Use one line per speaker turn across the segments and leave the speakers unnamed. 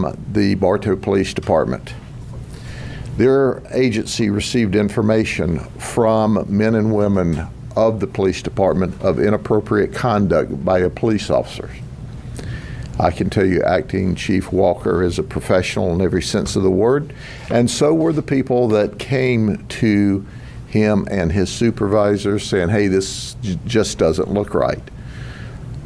from the Bartow Police Department. Their agency received information from men and women of the police department of inappropriate conduct by a police officer. I can tell you Acting Chief Walker is a professional in every sense of the word, and so were the people that came to him and his supervisors saying, hey, this just doesn't look right.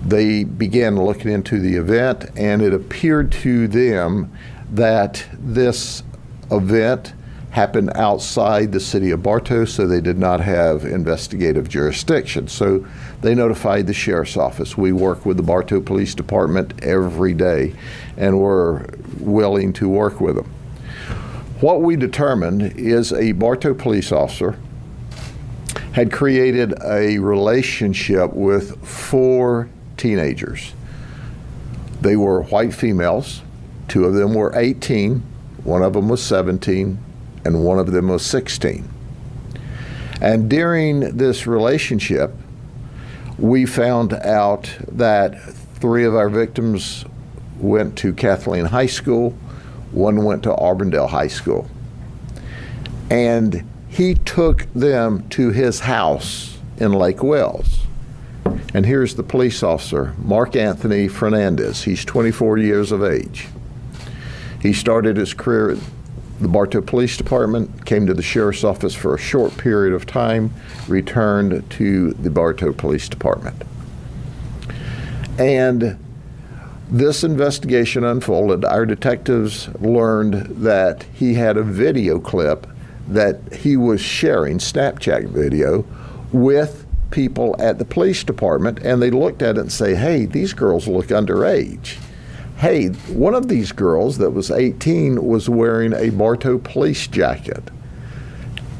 They began looking into the event, and it appeared to them that this event happened outside the city of Bartow, so they did not have investigative jurisdiction. So they notified the sheriff's office. We work with the Bartow Police Department every day, and we're willing to work with them. What we determined is a Bartow police officer had created a relationship with 4 teenagers. They were white females. 2 of them were 18, 1 of them was 17, and 1 of them was 16. And during this relationship, we found out that 3 of our victims went to Kathleen High School, 1 went to Auburndale High School. And he took them to his house in Lake Wells. And here's the police officer, Mark Anthony Fernandez. He's 24 years of age. He started his career at the Bartow Police Department, came to the sheriff's office for a short period of time, returned to the Bartow Police Department. And this investigation unfolded. Our detectives learned that he had a video clip that he was sharing, Snapchat video, with people at the police department, and they looked at it and say, hey, these girls look underage. Hey, one of these girls that was 18 was wearing a Bartow police jacket.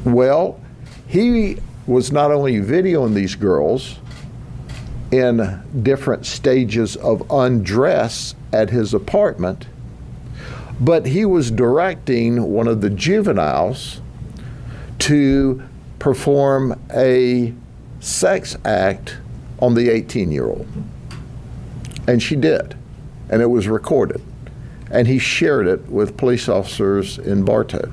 Well, he was not only videoing these girls in different stages of undress at his apartment, but he was directing one of the juveniles to perform a sex act on the 18-year-old. And she did. And it was recorded. And he shared it with police officers in Bartow.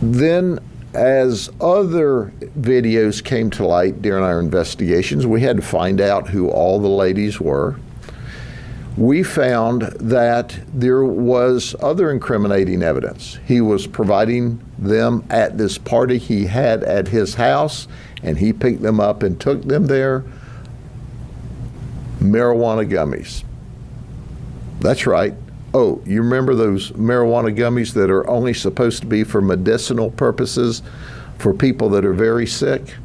Then, as other videos came to light during our investigations, we had to find out who all the ladies were. We found that there was other incriminating evidence. He was providing them at this party he had at his house, and he picked them up and took them there. Marijuana gummies. That's right. Oh, you remember those marijuana gummies that are only supposed to be for medicinal purposes for people that are very sick?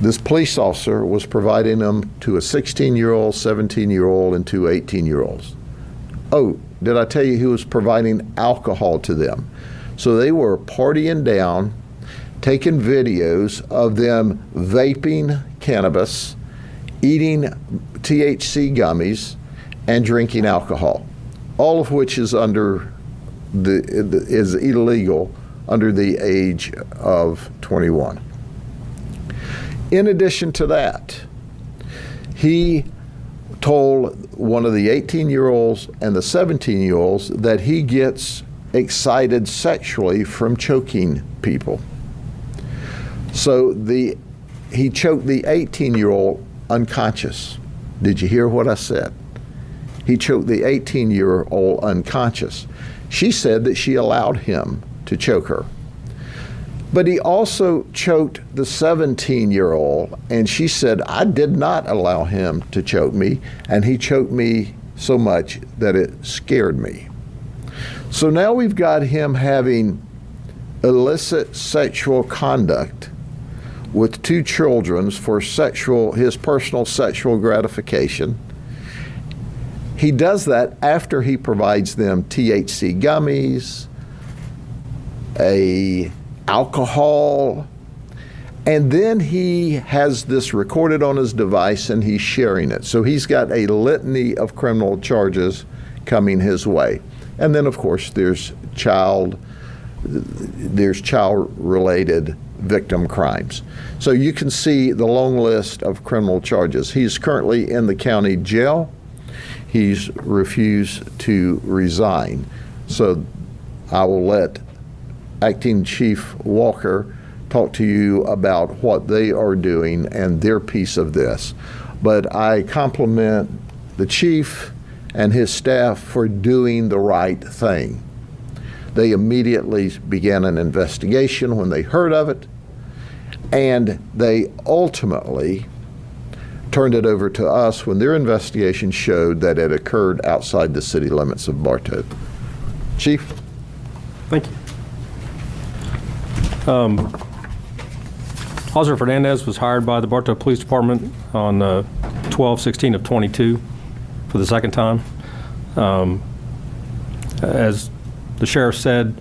This police officer was providing them to a 16-year-old, 17-year-old, and 2 18-year-olds. Oh, did I tell you he was providing alcohol to them? So they were partying down, taking videos of them vaping cannabis, eating THC gummies, and drinking alcohol, all of which is is illegal under the age of 21. In addition to that, he told one of the 18-year-olds and the 17-year-olds that he gets excited sexually from choking people. So he choked the 18-year-old unconscious. Did you hear what I said? He choked the 18-year-old unconscious. She said that she allowed him to choke her. But he also choked the 17-year-old, and she said, I did not allow him to choke me, and he choked me so much that it scared me. So now we've got him having illicit sexual conduct with 2 children for his personal sexual gratification. He does that after he provides them THC gummies, alcohol, and then he has this recorded on his device and he's sharing it. So he's got a litany of criminal charges coming his way. And then, of course, there's child-related victim crimes. So you can see the long list of criminal charges. He's currently in the county jail. He's refused to resign. So I will let Acting Chief Walker talk to you about what they are doing and their piece of this. But I compliment the chief and his staff for doing the right thing. They immediately began an investigation when they heard of it, and they ultimately turned it over to us when their investigation showed that it occurred outside the city limits of Bartow. Chief?
Thank you. Officer Fernandez was hired by the Bartow Police Department on 12/16 of 22 for the second time. As the sheriff said,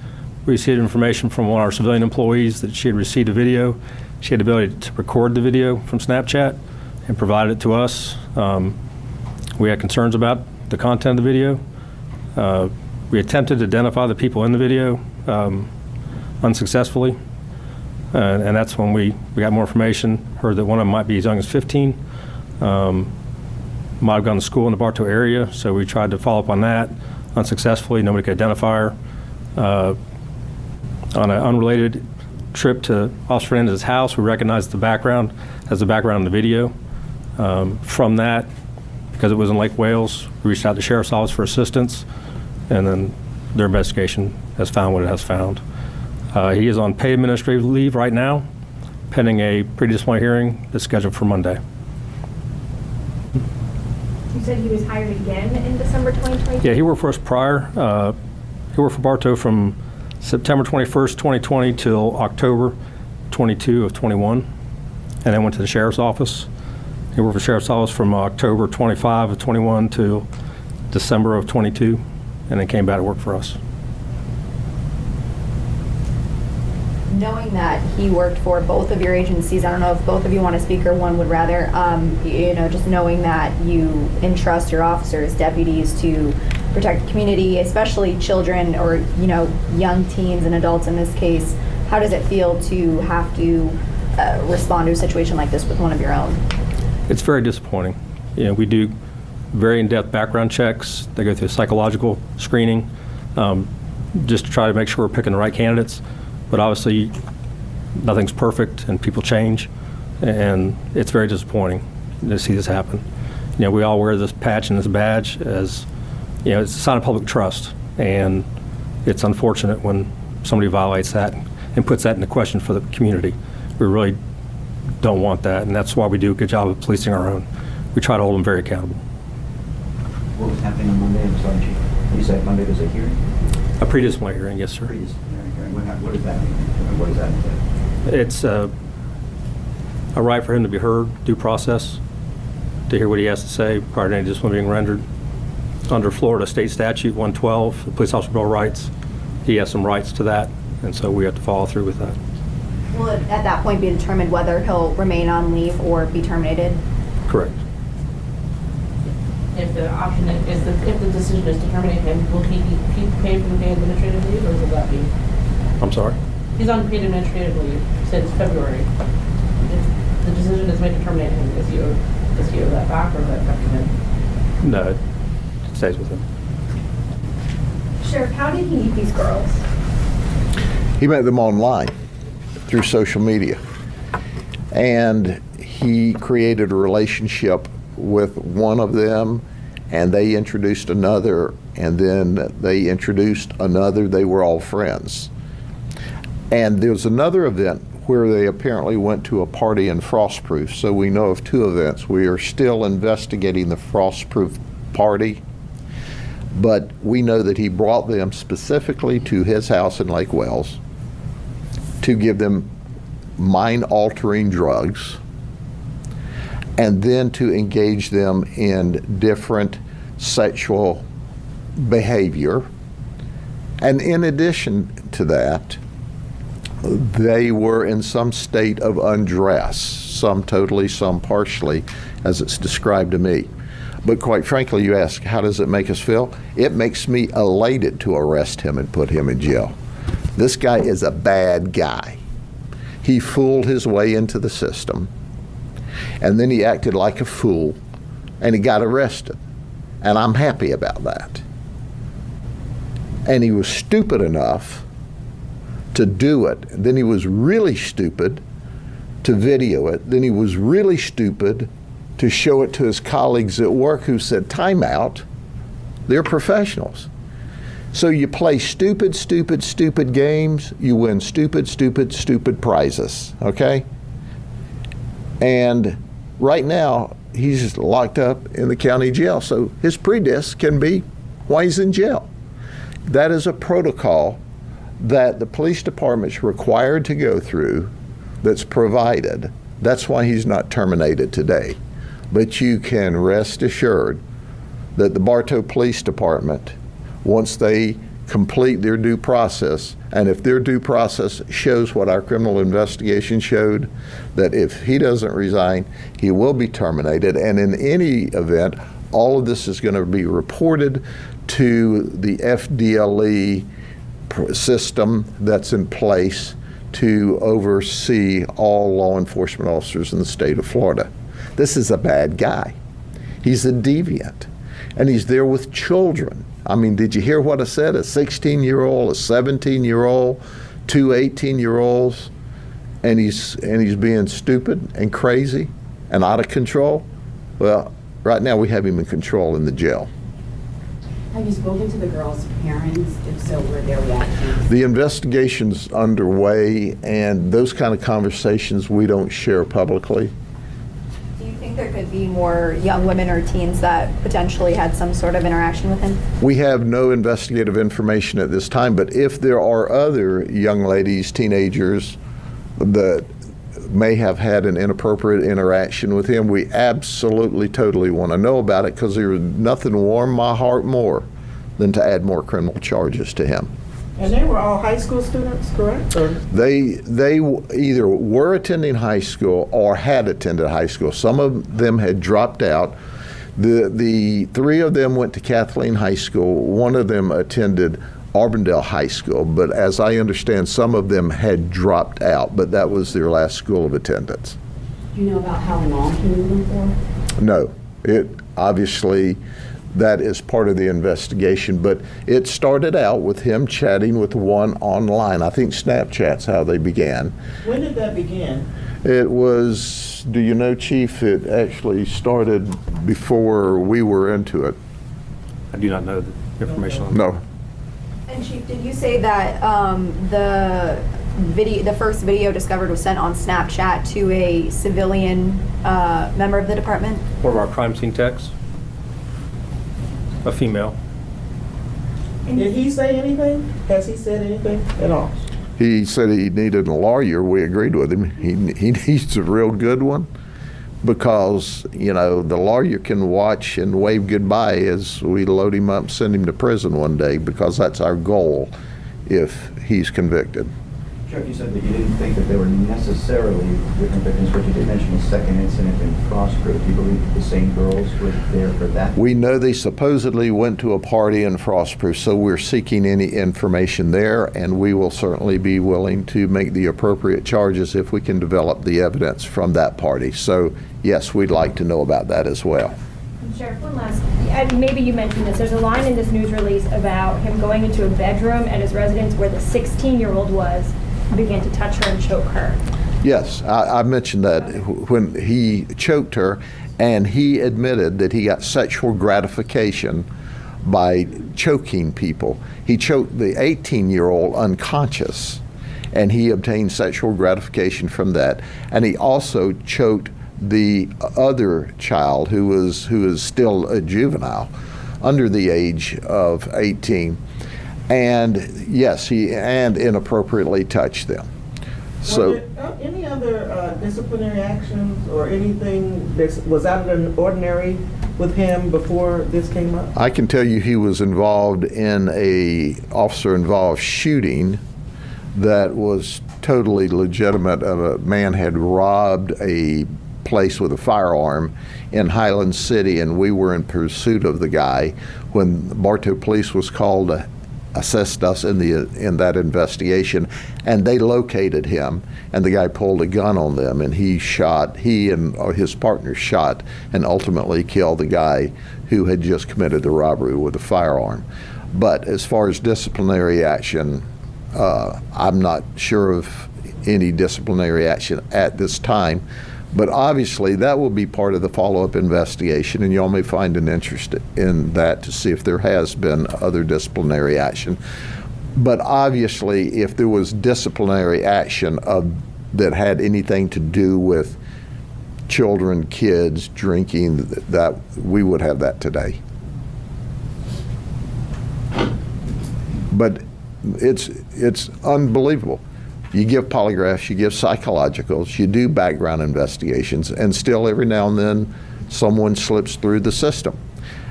we received information from one of our civilian employees that she had received a video. She had the ability to record the video from Snapchat and provided it to us. We had concerns about the content of the video. We attempted to identify the people in the video unsuccessfully. And that's when we got more information, heard that one of them might be as young as 15, might have gone to school in the Bartow area, so we tried to follow up on that unsuccessfully. Nobody could identify her. On an unrelated trip to Officer Fernandez's house, we recognized the background as the background in the video. From that, because it was in Lake Wales, we reached out to the Sheriff's Office for assistance, and then their investigation has found what it has found. He is on paid administrative leave right now, pending a pre-disciplinary hearing that's scheduled for Monday.
You said he was hired again in December 2022?
Yeah, he worked for us prior. He worked for Bartow from September 21st, 2020 till October 22 of 21, and then went to the Sheriff's Office. He worked for the Sheriff's Office from October 25 of 21 to December of 22, and then came back to work for us.
Knowing that he worked for both of your agencies, I don't know if both of you want to speak or one would rather, just knowing that you entrust your officers, deputies, to protect the community, especially children or, young teens and adults in this case, how does it feel to have to respond to a situation like this with one of your own? It's very disappointing. We do very in-depth background checks. They go through psychological screening just to try to make sure we're picking the right candidates. But obviously, nothing's perfect, and people change, and it's very disappointing to see this happen. We all wear this patch and this badge as, it's a sign of public trust, and it's unfortunate when somebody violates that and puts that into question for the community. We really don't want that, and that's why we do a good job of policing our own. We try to hold them very accountable.
What was happening on Monday? I'm sorry, Chief. You said Monday was a hearing?
A pre-disciplinary hearing, yes, sir.
Pre-disciplinary hearing. What does that mean? What does that entail?
It's a right for him to be heard, due process, to hear what he has to say prior to any discipline being rendered. Under Florida State Statute 112, the Police Officer Bill of Rights, he has some rights to that, and so we have to follow through with that.
Will it at that point be determined whether he'll remain on leave or be terminated?
Correct.
If the option is, if the decision is to terminate him, will he be paid from paid administrative leave, or will that be?
I'm sorry?
He's on paid administrative leave since February. If the decision is made to terminate him, does he owe that back, or is that back to him?
No, it stays with him.
Sheriff, how did he meet these girls?
He met them online through social media, and he created a relationship with one of them, and they introduced another, and then they introduced another. They were all friends. And there was another event where they apparently went to a party in Frostproof. So we know of two events. We are still investigating the Frostproof party, but we know that he brought them specifically to his house in Lake Wales to give them mind-altering drugs, and then to engage them in different sexual behavior. And in addition to that, they were in some state of undress, some totally, some partially, as it's described to me. But quite frankly, you ask, how does it make us feel? It makes me elated to arrest him and put him in jail. This guy is a bad guy. He fooled his way into the system, and then he acted like a fool, and he got arrested. and I'm happy about that. And he was stupid enough to do it. Then he was really stupid to video it. Then he was really stupid to show it to his colleagues at work who said, time out. They're professionals. So you play stupid, stupid, stupid games, you win stupid, stupid, stupid prizes, okay? And right now, he's locked up in the county jail, so his pre-dis can be why he's in jail. That is a protocol that the police department's required to go through that's provided. That's why he's not terminated today. But you can rest assured that the Bartow Police Department, once they complete their due process, and if their due process shows what our criminal investigation showed, that if he doesn't resign, he will be terminated. And in any event, all of this is going to be reported to the FDLE system that's in place to oversee all law enforcement officers in the state of Florida. This is a bad guy. He's a deviant. And he's there with children. I mean, did you hear what I said? A 16-year-old, a 17-year-old, two 18-year-olds, and he's being stupid and crazy and out of control? Well, right now we have him in control in the jail.
Have you spoken to the girls' parents? If so, what are their reactions?
The investigation's underway, and those kind of conversations we don't share publicly.
Do you think there could be more young women or teens that potentially had some sort of interaction with him?
We have no investigative information at this time, but if there are other young ladies, teenagers that may have had an inappropriate interaction with him, we absolutely, totally want to know about it, because there's nothing warmed my heart more than to add more criminal charges to him.
And they were all high school students, correct? Or?
They either were attending high school or had attended high school. Some of them had dropped out. The three of them went to Kathleen High School. One of them attended Auburndale High School, but as I understand, some of them had dropped out, but that was their last school of attendance.
Do you know about how long he knew them for?
No, it obviously, that is part of the investigation, but it started out with him chatting with one online. I think Snapchat's how they began.
When did that begin?
It was, do you know, Chief, it actually started before we were into it.
I do not know the information on that.
No.
And Chief, did you say that the first video discovered was sent on Snapchat to a civilian member of the department?
One of our crime scene techs, a female.
Did he say anything? Has he said anything at all?
He said he needed a lawyer. We agreed with him. He needs a real good one, because, you know, the lawyer can watch and wave goodbye as we load him up and send him to prison one day, because that's our goal if he's convicted.
Sheriff, you said that you didn't think that they were necessarily different victims, but you did mention the second incident in Frostproof. Do you believe the same girls were there for that?
We know they supposedly went to a party in Frostproof, so we're seeking any information there, and we will certainly be willing to make the appropriate charges if we can develop the evidence from that party. So, yes, we'd like to know about that as well.
Sheriff, one last, maybe you mentioned this, there's a line in this news release about him going into a bedroom at his residence where the 16-year-old was, began to touch her and choke her.
Yes, I mentioned that when he choked her, and he admitted that he got sexual gratification by choking people. He choked the 18-year-old unconscious, and he obtained sexual gratification from that. And he also choked the other child who is still a juvenile, under the age of 18. And yes, he inappropriately touched them. So,
were there any other disciplinary actions or anything that was out of the ordinary with him before this came up?
I can tell you he was involved in a officer-involved shooting that was totally legitimate. A man had robbed a place with a firearm in Highland City, and we were in pursuit of the guy when Bartow Police was called assessed us in that investigation, and they located him, and the guy pulled a gun on them, and he and his partner shot and ultimately killed the guy who had just committed the robbery with a firearm. But as far as disciplinary action, I'm not sure of any disciplinary action at this time. But obviously, that will be part of the follow-up investigation, and y'all may find an interest in that to see if there has been other disciplinary action. But obviously, if there was disciplinary action that had anything to do with children, kids, drinking, that we would have that today. But it's unbelievable. You give polygraphs, you give psychologicals, you do background investigations, and still every now and then someone slips through the system.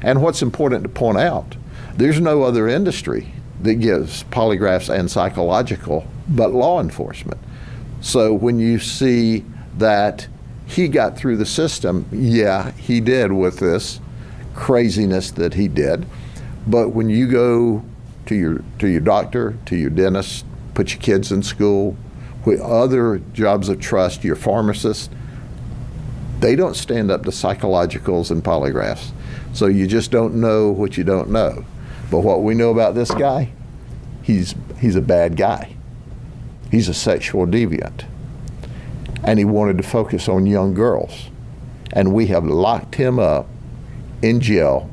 And what's important to point out, there's no other industry that gives polygraphs and psychological but law enforcement. So when you see that he got through the system, yeah, he did with this craziness that he did. But when you go to your doctor, to your dentist, put your kids in school, with other jobs of trust, your pharmacist, they don't stand up to psychologicals and polygraphs. So you just don't know what you don't know. But what we know about this guy, he's a bad guy. He's a sexual deviant. And he wanted to focus on young girls. And we have locked him up in jail